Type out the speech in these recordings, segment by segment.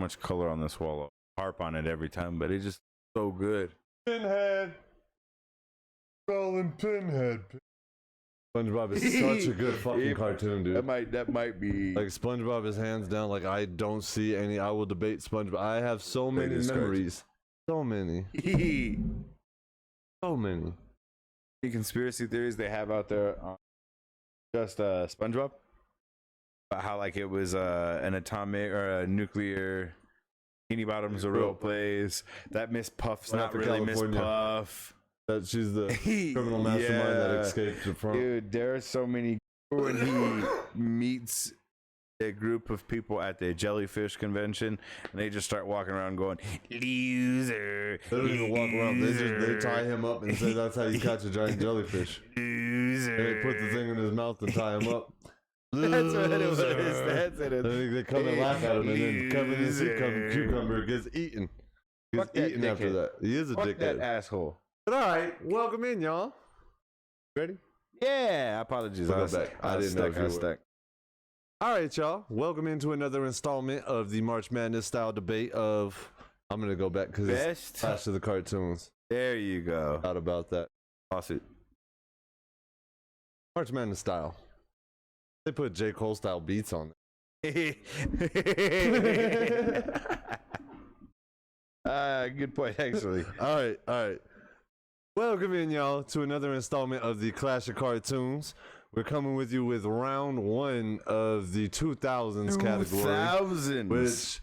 much color on this wall. I harp on it every time, but it's just so good. Pinhead. Rolling Pinhead. SpongeBob is such a good fucking cartoon, dude. That might be like SpongeBob is hands down. Like I don't see any. I will debate SpongeBob. I have so many memories. So many. So many. The conspiracy theories they have out there on just SpongeBob. About how like it was an atomic or a nuclear. Bikini Bottom's a real place. That Miss Puff's not really Miss Puff. That she's the criminal mastermind that escaped from. Dude, there are so many. When he meets a group of people at the jellyfish convention, and they just start walking around going, "Loser." They don't even walk around. They tie him up and say that's how you catch a giant jellyfish. Loser. And they put the thing in his mouth and tie him up. That's what it was. That's it. They come and laugh at him, and then Kevin the cucumber gets eaten. After that. He is a dickhead. That asshole. But all right, welcome in, y'all. Ready? Yeah, apologies. I didn't know if you were. All right, y'all. Welcome into another installment of the March Madness style debate of. I'm gonna go back because it's Clash of the Cartoons. There you go. Thought about that. Lawsuit. March Madness style. They put J. Cole style beats on it. Good point, actually. All right. Welcome in, y'all, to another installment of the Clash of Cartoons. We're coming with you with round one of the 2000s category. 2000s. Which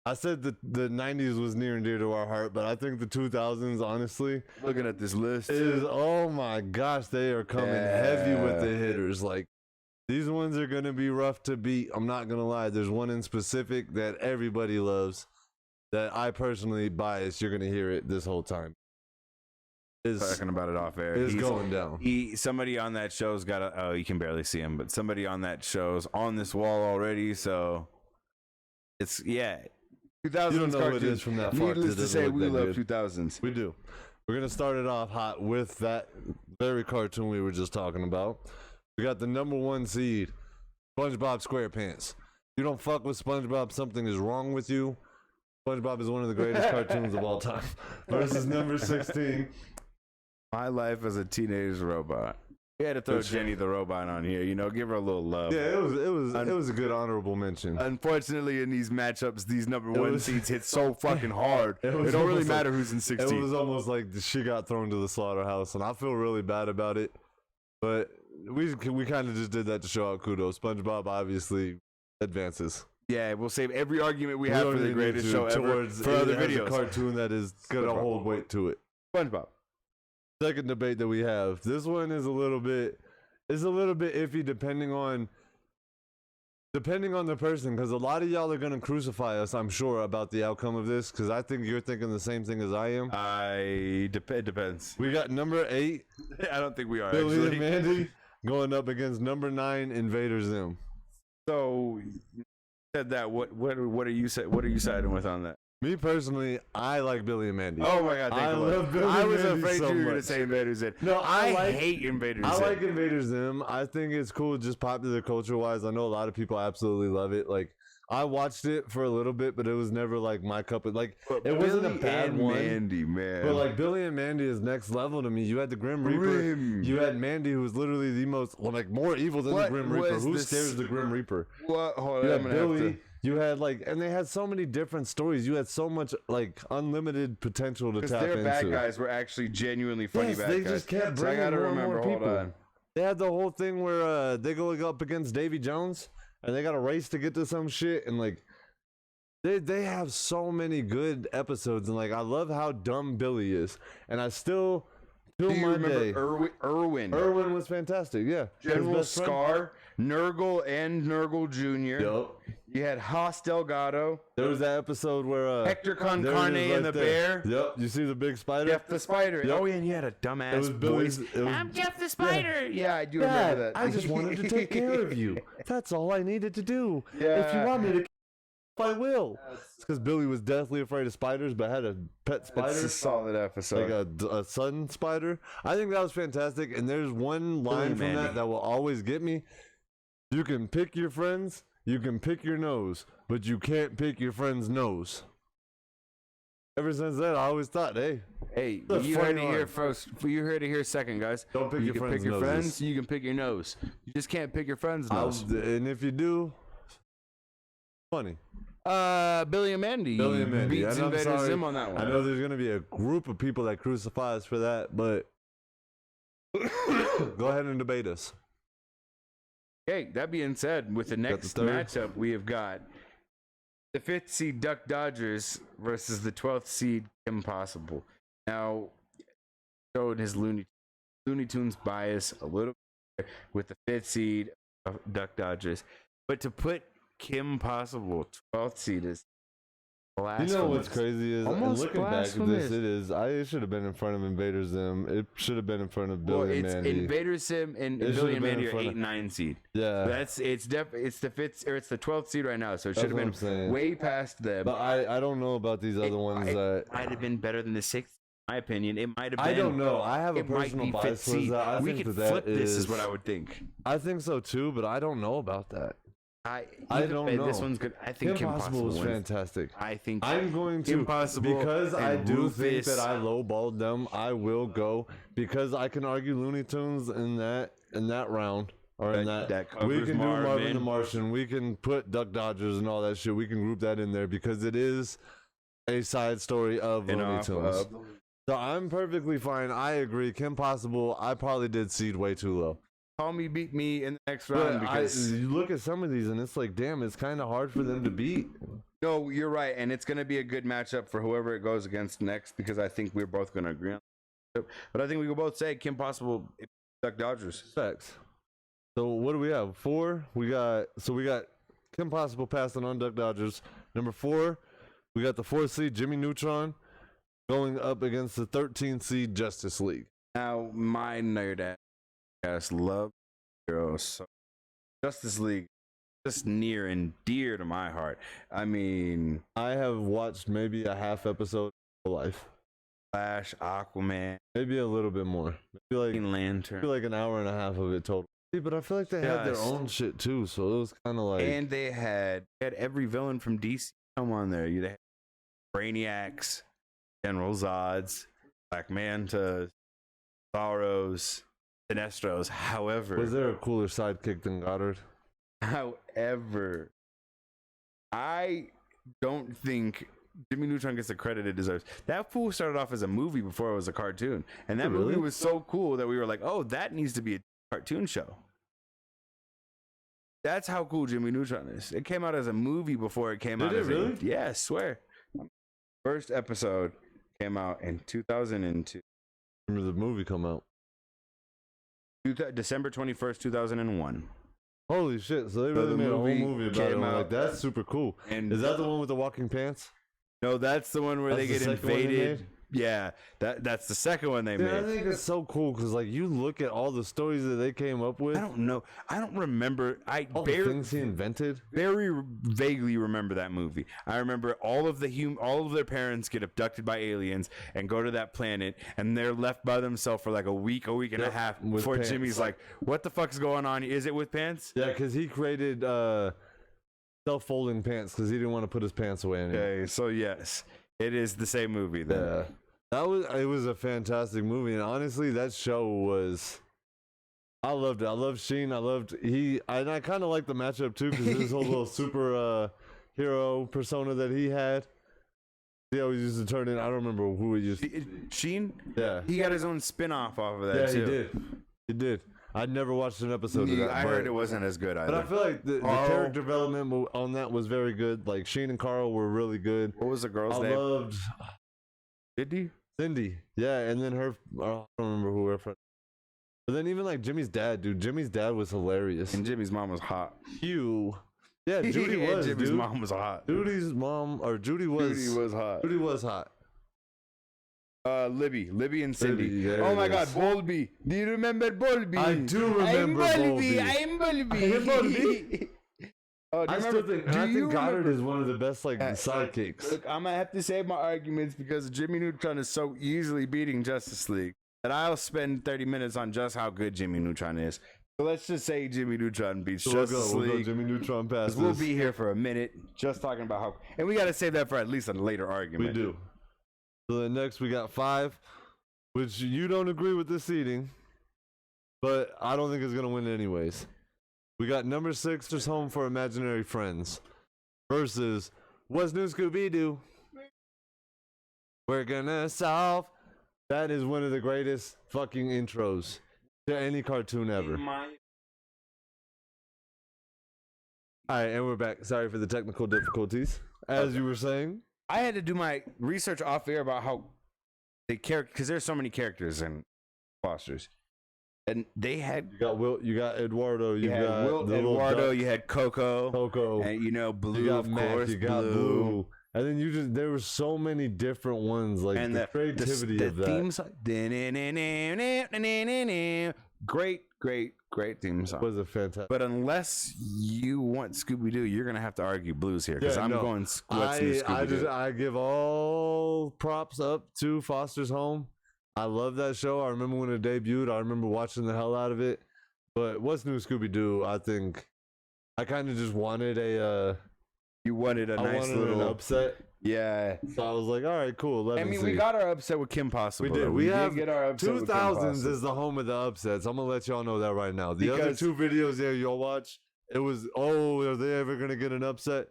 I said the 90s was near and dear to our heart, but I think the 2000s, honestly. Looking at this list. Is, oh my gosh, they are coming heavy with the hitters. Like, these ones are going to be rough to beat. I'm not going to lie. There's one in specific that everybody loves that I personally bias. You're going to hear it this whole time. Talking about it off air. It's going down. Somebody on that show's got a, oh, you can barely see him, but somebody on that show's on this wall already. So it's, 2000s. You don't know who it is from that far. Needless to say, we love 2000s. We do. We're going to start it off hot with that very cartoon we were just talking about. We got the number one seed, SpongeBob SquarePants. You don't fuck with SpongeBob, something is wrong with you. SpongeBob is one of the greatest cartoons of all time. Versus number 16. My Life as a Teenage Robot. We had to throw Jenny the Robot on here, give her a little love. Yeah, it was a good honorable mention. Unfortunately, in these matchups, these number one seeds hit so fucking hard. It don't really matter who's in 16. It was almost like she got thrown to the slaughterhouse, and I feel really bad about it. But we kind of just did that to show out kudos. SpongeBob obviously advances. Yeah, we'll save every argument we have for the greatest show ever for other videos. A cartoon that is gonna hold weight to it. SpongeBob. Second debate that we have. This one is a little bit iffy depending on the person, because a lot of y'all are gonna crucify us, I'm sure, about the outcome of this, because I think you're thinking the same thing as I am. It depends. We got number 8. I don't think we are. Billy and Mandy going up against number 9, Invader Zim. So said that. What are you siding with on that? Me personally, I like Billy and Mandy. Oh my god, I love Billy and Mandy. I was afraid so you were much. gonna say Invader Zim. No, I hate Invader Zim. I like Invader Zim. I think it's cool, just popular culture wise. I know a lot of people absolutely love it. Like, I watched it for a little bit, but it was never like my cup of it wasn't a bad one. Mandy, man. But like Billy and Mandy is next level to me. You had the Grim Reaper. You had Mandy, who was literally the most more evil than the Grim Reaper. Who scares the Grim Reaper? What? Hold on, you had Billy. You had and they had so many different stories. You had so much unlimited potential to tap into. Because their bad guys were actually genuinely funny bad guys. They just kept bringing more people. Hold on. They had the whole thing where they go up against Davy Jones, and they got a race to get to some shit, and they have so many good episodes, and I love how dumb Billy is, and I still. Do you remember Irwin? Irwin was fantastic, yeah. General Scar, Nurgle, and Nurgle Jr. Yep. You had Haas Delgado. There was that episode where Hector Con Carne and the bear. Yep. You see the big spider? Jeff the Spider. Yep. Oh yeah, and you had a dumbass voice. I'm Jeff the Spider. Yeah, I do remember that. I just wanted to take care of you. That's all I needed to do. Yeah. If you want me to, I will. It's because Billy was deathly afraid of spiders, but had a pet spider. It's a solid episode. Like a sun spider. I think that was fantastic. And there's one line from that will always get me. You can pick your friends. you can pick your nose, but you can't pick your friend's nose. Ever since then, I always thought, hey, you heard it here first. You heard it here second, guys. Don't pick you your can friend's pick your noses. friends. You can pick your nose. You just can't pick your friend's nose. And if you do, funny. Billy and Mandy. Billy and Mandy. Beats Invader Zim on that one. I know there's gonna be a group of people that crucify us for that, but go ahead and debate us. Okay, that being said, with the next matchup, we have got the 5th seed Duck Dodgers versus the 12th seed Kim Possible. Now, showed his Looney Tunes bias a little bit with the 5th seed of Duck Dodgers, but to put Kim Possible 12th seed is blasphemous. You know what's crazy is, Almost looking back at this, it should have been in front of Invader Zim. It should have been in front of Billy and Mandy. Invader Zim and Billy and Mandy are 8 and 9 seed. Yeah, it's the 5th or it's the 12th seed right now, so it should have been way past them. But I don't know about these other ones that might have been better than the 6th. In my opinion, it might have been. I don't know. I have a personal bias seed. that. We could flip this, is what I would think. I think so too, but I don't know about that. I don't know. This one's good. I think Kim Possible was fantastic. I think I'm going to because I do think that I lowballed them. I will go because I can argue Looney Tunes in that round or in that we can do Marvin the Martian. We can put Duck Dodgers and all that shit. We can group that in there because it is a side story of Looney Tunes. So I'm perfectly fine. I agree. Kim Possible, I probably did seed way too low. Call me, beat me in the next round. Because you look at some of these and it's like, damn, it's kind of hard for them to beat. No, you're right, and it's going to be a good matchup for whoever it goes against next because I think we're both going to agree on it. But I think we can both say Kim Possible, Duck Dodgers. Facts. So what do we have? 4. We got Kim Possible passing on Duck Dodgers. Number 4, we got the 4th seed Jimmy Neutron going up against the 13th seed Justice League. Now, my nerd ass love heroes. So Justice League, just near and dear to my heart. I mean, I have watched maybe a half episode of life. Flash, Aquaman, maybe a little bit more. Maybe like Green Lantern. Maybe like an hour and a half of it total. See, but I feel like they had their own shit too, so it was kind of like. And they had every villain from DC come on there. You had Brainiacs, General Zods, Black Manta, Sorrows, Sinestros. However, was there a cooler sidekick than Goddard? However, I don't think Jimmy Neutron gets the credit it deserves. That fool started off as a movie before it was a cartoon, and that movie was so cool that we were like, "Oh, that needs to be a cartoon show." That's how cool Jimmy Neutron is. It came out as a movie before it came out as really? Yeah, I swear. First episode came out in 2002. When did the movie come out? December 21st, 2001. Holy shit! So they really made a whole movie about it. Like, that's super cool. And is that the one with the walking pants? No, that's the one where they get invaded. Yeah, that's the second one they made. I think it's so cool because like you look at all the stories that they came up with. I don't know. I don't remember. All the things he invented. Very vaguely remember that movie. I remember all of their parents get abducted by aliens and go to that planet, and they're left by themselves for like a week and a half before Jimmy's like, "What the fuck's going on? Is it with pants?" Yeah, because he created self-folding pants because he didn't want to put his pants away anymore. Okay, so yes. It is the same movie then. Yeah. It was a fantastic movie, and honestly that show was I loved it. I loved Sheen. And I kind of liked the matchup too because his whole little super hero persona that he had. He always used to turn in. I don't remember who he used. Sheen? Yeah. He got his own spin-off off of that too. Yeah, he did. I'd never watched an episode of that. I heard it wasn't as good either. But I feel like the character development on that was very good. Like Sheen and Carl were really good. What was the girl's name? I loved Cindy. Yeah, and then her. I don't remember who her friend. But then even like Jimmy's dad, dude. Jimmy's dad was hilarious. And Jimmy's mom was hot. Yeah, Judy was. Jimmy's mom was hot. Judy was hot. Judy was hot. Libby and Cindy. Oh my God, Bolby. Do you remember Bolby? I do remember Bolby. I'm Bolby. I think Goddard is one of the best sidekicks. Look, I'm gonna have to save my arguments because Jimmy Neutron is so easily beating Justice League that I'll spend 30 minutes on just how good Jimmy Neutron is. So let's just say Jimmy Neutron beats So Justice we'll go League. Jimmy Neutron past We'll this. be here for a minute just talking about how, and we got to save that for at least a later argument. We do. So then next we got 5, which you don't agree with this seeding, but I don't think it's gonna win anyways. We got number 6, Just Home for Imaginary Friends, versus What's New Scooby-Doo? We're gonna solve. That is one of the greatest fucking intros to any cartoon ever. Alright, and we're back. Sorry for the technical difficulties. As you were saying, I had to do my research off air about how the character, because there's so many characters in Foster's, and they had you got Wilt, you got Eduardo, you had got Wilt, the little Eduardo, duck, you had Coco, and Blue, you got of Mac, course, you got Blue. And then there were so many different ones, like and the creativity the of that. theme song, great theme song. Was a fantastic. But unless you want Scooby Doo, you're gonna have to argue Blues here because I'm going. What's New Scooby Doo? I give all props up to Foster's Home. I love that show. I remember when it debuted. I remember watching the hell out of it. But What's New Scooby Doo? I think I kind of just wanted a. You wanted a nice little an upset. Yeah. So I was like, all right, cool. We got our upset with Kim Possible. We did. We did get our upset with Kim 2000's Possible. is the home of the upsets. I'm going to let y'all know that right now. The other Because- 2 videos there y'all watch, it was, are they ever going to get an upset?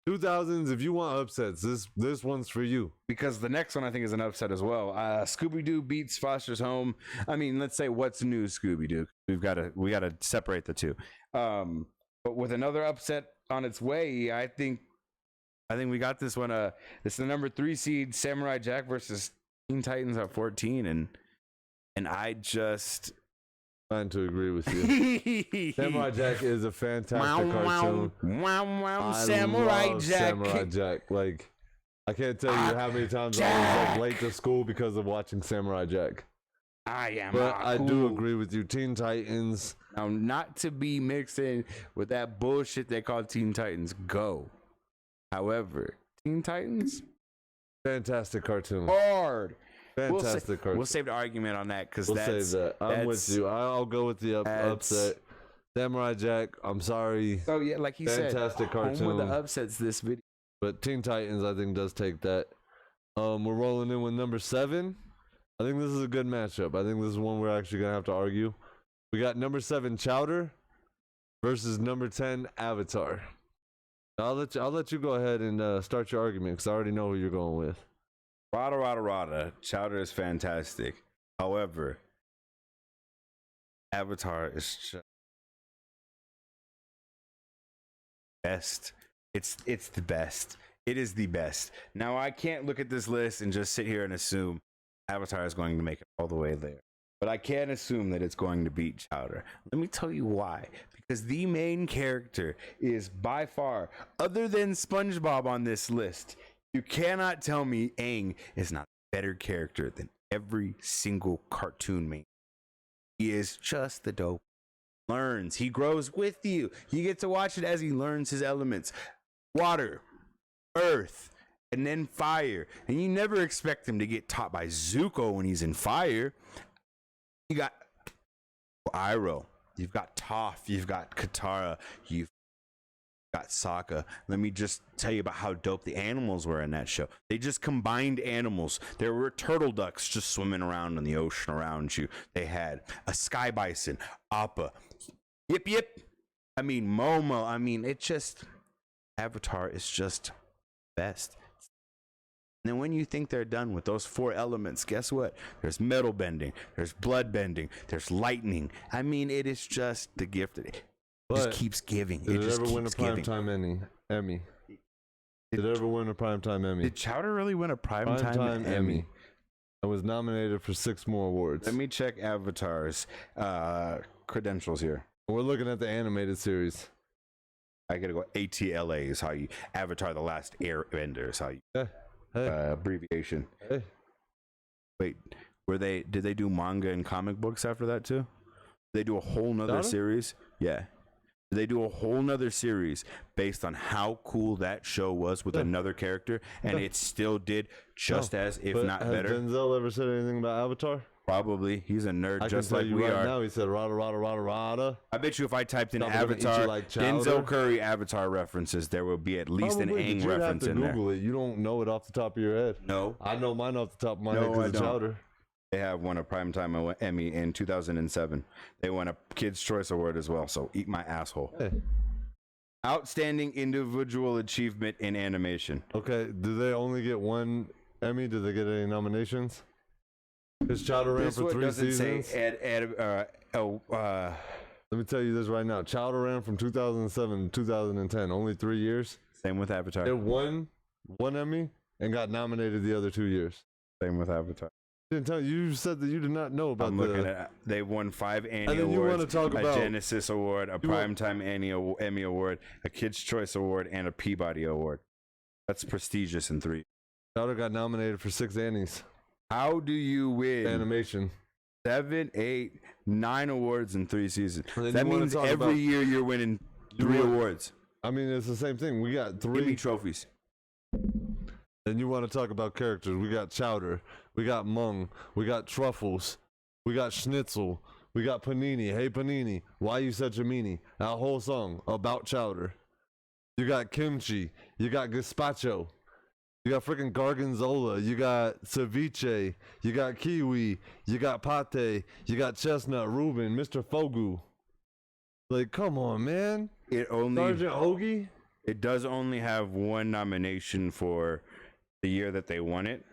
2000's, if you want upsets, this one's for you. Because the next one I think is an upset as well. Scooby Doo beats Foster's Home. I mean, let's say What's New Scooby Doo. We got to separate the two. But with another upset on its way, I think we got this one. It's the number 3 seed Samurai Jack versus Teen Titans at 14, and I just Trying to agree with you. Samurai Jack is a fantastic cartoon. Samurai love Jack. Samurai Jack. Like, I can't tell you how many times I was like late to school because of watching Samurai Jack. But I do agree with you. Teen Titans. Now, not to be mixed in with that bullshit they call Teen Titans Go. However, Teen Titans, Fantastic cartoon. hard. Fantastic cartoon. We'll save the argument on that because We'll save that. I'm with you. I'll go with the upset. Samurai Jack, I'm sorry. So yeah, like he said, Fantastic cartoon. home with the upsets this video. But Teen Titans, I think, does take that. We're rolling in with number 7. I think this is a good matchup. I think this is one we're actually going to have to argue. We got number 7, Chowder, versus number 10, Avatar. I'll let you go ahead and start your argument because I already know who you're going with. Rada. Chowder is fantastic. However, Avatar is just best. It's the best. It is the best. Now I can't look at this list and just sit here and assume Avatar is going to make it all the way there. But I can assume that it's going to beat Chowder. Let me tell you why. Because the main character is by far, other than SpongeBob on this list, you cannot tell me Aang is not a better character than every single cartoon main. He is just the dope. Learns. He grows with you. You get to watch it as he learns his elements. Water, earth, and then fire. And you never expect him to get taught by Zuko when he's in fire. You got Iroh. You've got Toph. You've got Katara. You've got Sokka. Let me just tell you about how dope the animals were in that show. They just combined animals. There were turtle ducks just swimming around in the ocean around you. They had a sky bison, Appa, Yip. I mean, Momo. I mean, it just, Avatar is just best. And then when you think they're done with those 4 elements, guess what? There's metal bending, there's blood bending, there's lightning. I mean, it is just the gift. It just keeps giving. Did it just ever win a keeps giving. primetime Emmy? Did it ever win a primetime Emmy? Did Chowder really win a primetime Emmy? I was nominated for 6 more awards. Let me check Avatar's credentials here. We're looking at the animated series. I gotta go. ATLA is how you Avatar: The Last Airbender is how you abbreviation. Hey. Wait, did they do manga and comic books after that too? They do a whole nother series. Yeah. They do a whole nother series based on how cool that show was with another character, and it still did just as, if not better. Has Denzel ever said anything about Avatar? Probably. He's a nerd just like we are. Now he said rada rada rada rada. I bet you if I typed in Stop, I'm gonna eat you Avatar, like Chowder. Denzel Curry Avatar references, there will be at least an Aang reference in there. Google it. You don't know it off the top of your head. No. I know mine off the top of my head because of Chowder. They have won a Primetime Emmy in 2007. They won a Kids' Choice Award as well, so eat my asshole. Hey. Outstanding individual achievement in animation. Okay, do they only get one Emmy? Do they get any nominations? Because Chowder ran for 3 seasons. Let me tell you this right now. Chowder ran from 2007 to 2010, only 3 years. Same with Avatar. It won one Emmy and got nominated the other 2 years. Same with Avatar. Didn't tell you. You said that you did not know about. I'm looking at. They won 5 Annie Awards, a Genesis Award, a Primetime Emmy Award, a Kids' Choice Award, and a Peabody Award. That's prestigious in 3. Chowder got nominated for 6 Annies. How do you win animation 7, 8, 9 awards in 3 seasons? That means every year you're winning 3 awards. I mean, it's the same thing. We got 3 trophies. And you want to talk about characters? We got Chowder, we got Mung, we got Truffles, we got Schnitzel, we got Panini. Hey Panini, why you such a meanie? Our whole song about Chowder. You got Kimchi, you got Gazpacho, you got freaking Gargonzola, you got Ceviche, you got Kiwi, you got Pate, you got Chestnut, Reuben, Mr. Fogu. Like, come on, man. Sergeant Hoagie? It does only have 1 nomination for the year that they won it,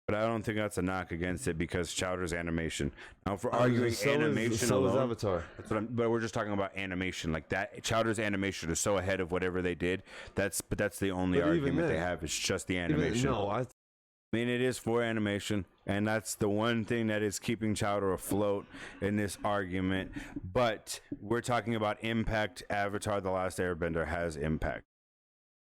but I don't think that's a knock against it because Chowder's animation. Now, for arguing animation alone, Avatar. But we're just talking about animation. Like that, Chowder's animation is so ahead of whatever they did. That's the only argument they have. It's just the animation. I mean, it is for animation, and that's the one thing that is keeping Chowder afloat in this argument. But we're talking about impact. Avatar: The Last Airbender has impact.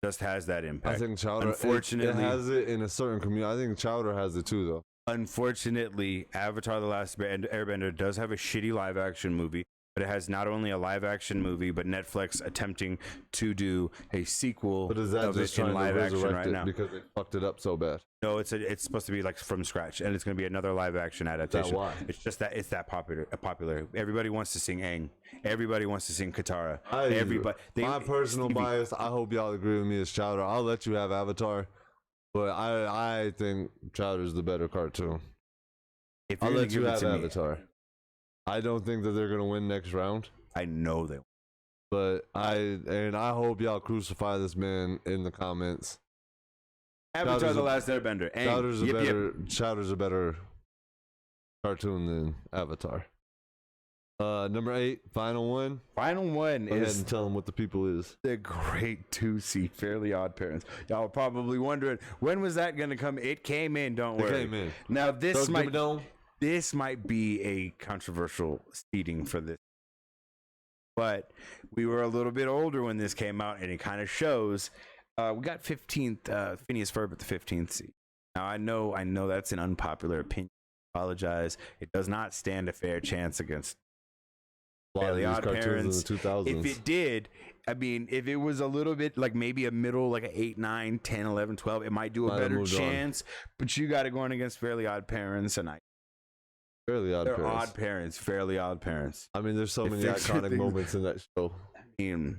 Just has that impact. I think Chowder, unfortunately, it has it in a certain community. I think Chowder has it too, though. Unfortunately, Avatar: The Last Airbender does have a shitty live-action movie, but it has not only a live-action movie, but Netflix attempting to do a sequel of it in live-action right now because they fucked it up so bad. No, it's supposed to be like from scratch, and it's going to be another live-action adaptation. Why? It's just that it's that popular. Everybody wants to sing Aang. Everybody wants to sing Katara. My personal bias, I hope y'all agree with me, is Chowder. I'll let you have Avatar, but I think Chowder's the better cartoon. I'll let you have Avatar. I don't think that they're gonna win next round. I know they will. But I hope y'all crucify this man in the comments. Avatar: The Last Airbender. Chowder's a better cartoon than Avatar. Number 8, final one. Final one Go ahead and tell them what the people is. The great 2 seed Fairly Odd Parents. Y'all are probably wondering, when was that going to come? It came in, don't worry. It came in. Now, this might be a controversial seeding for this. But we were a little bit older when this came out, and it kind of shows. We got 15th, Phineas Ferb at the 15th seed. Now, I know that's an unpopular opinion. I apologize. It does not stand a fair chance against Fairly Odd Parents. In the 2000s. If it did, I mean, if it was a little bit like maybe a middle, like an 8, 9, 10, 11, 12, it might do a better chance. But you got it going against Fairly Odd Parents, and Fairly Odd Parents. Odd Parents, Fairly Odd Parents. I mean, there's so many iconic moments in that show. I mean,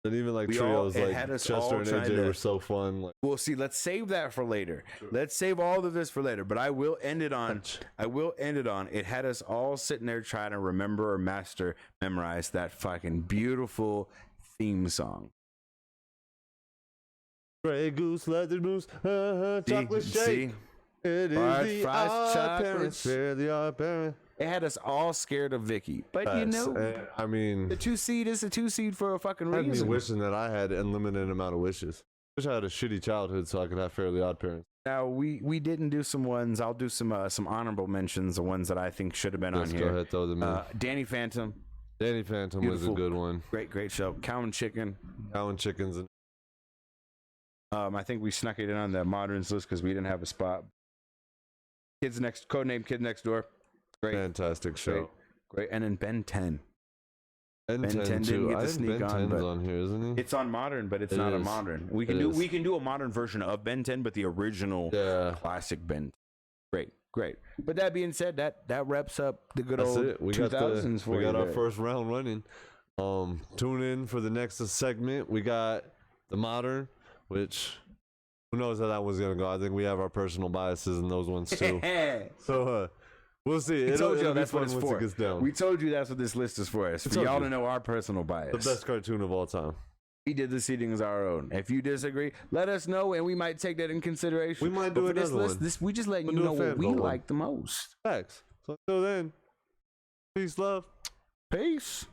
and even like trios like Chester and AJ were so fun. Like, we'll see. Let's save that for later. Sure. Let's save all of this for later. But I will end it on. It had us all sitting there trying to remember or memorize that fucking beautiful theme song. Grey goose, leather goose, chocolate shake. See? It is the Odd Parents. Fairly Odd Parents. It had us all scared of Vicky, but you know, I mean, the 2 seed is a 2 seed for a fucking reason. I'd be wishing that I had an unlimited amount of wishes. Wish I had a shitty childhood so I could have Fairly Odd Parents. Now we didn't do some ones. I'll do some honorable mentions, the ones that I think should have been on here. Go ahead, throw them in. Danny Phantom. Danny Phantom was a good one. Great show. Cow and Chicken. Cow and Chickens. I think we snuck it in on the moderns list because we didn't have a spot. Codename Kid Next Door. Great. Fantastic show. Great. And then Ben 10. Ben Ben 10 10 too. didn't get I to think sneak Ben on, 10's but on here, isn't he? it's on modern, but it's It not a is. modern. We It can do is. we can do a modern version of Ben 10, but the original Yeah. classic Ben. Great. But that being said, that wraps up the good That's old it. We 2000s for we you got our there. first round running. Tune in for the next segment. We got the modern, which who knows how that one's gonna go. I think we have our personal biases in those ones too. So we'll see. We told It'll you be that's what fun it's once for. it gets down. We told you that's what this list is for us. For told y'all you. to know our personal bias. The best cartoon of all time. We did the seating as our own. If you disagree, let us know, and we might take that in consideration. We might But do for this another list, one. we just letting We'll you do a know what fan we vote one. like the most. Facts. So until then, peace, love. Peace.